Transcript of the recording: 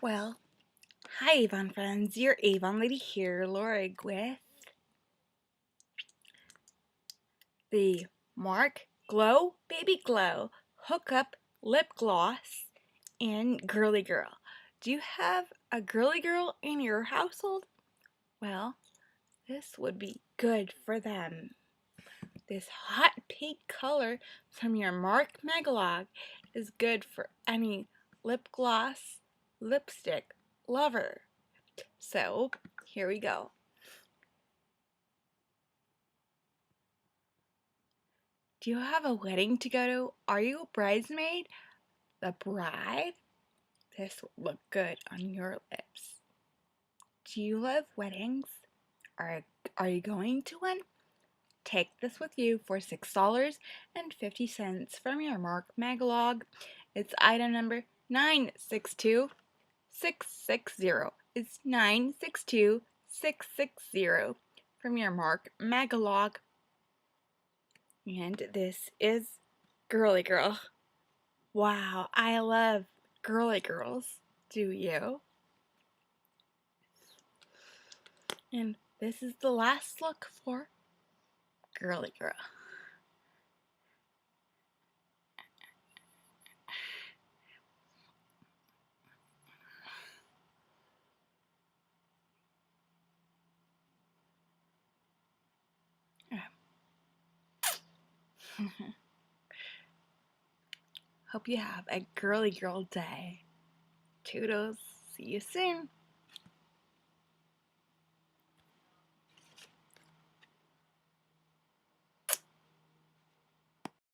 Well, hi Avon friends, your Avon lady here, Laura with the Mark Glow Baby Glow Hookup Lip Gloss in Girly Girl. Do you have a girly girl in your household? Well, this would be good for them. This hot pink color from your Mark Magalog is good for any lip gloss, lipstick lover. So, here we go. Do you have a wedding to go to? Are you a bridesmaid? The bride? This will look good on your lips. Do you love weddings? Are you going to one? Take this with you for $6.50 from your Mark Magalog. It's item number 962660. It's 962660 from your Mark Magalog. And this is Girly Girl. Wow, I love girly girls. Do you? And this is the last look for Girly Girl. Hope you have a girly girl day. Toodles. See you soon.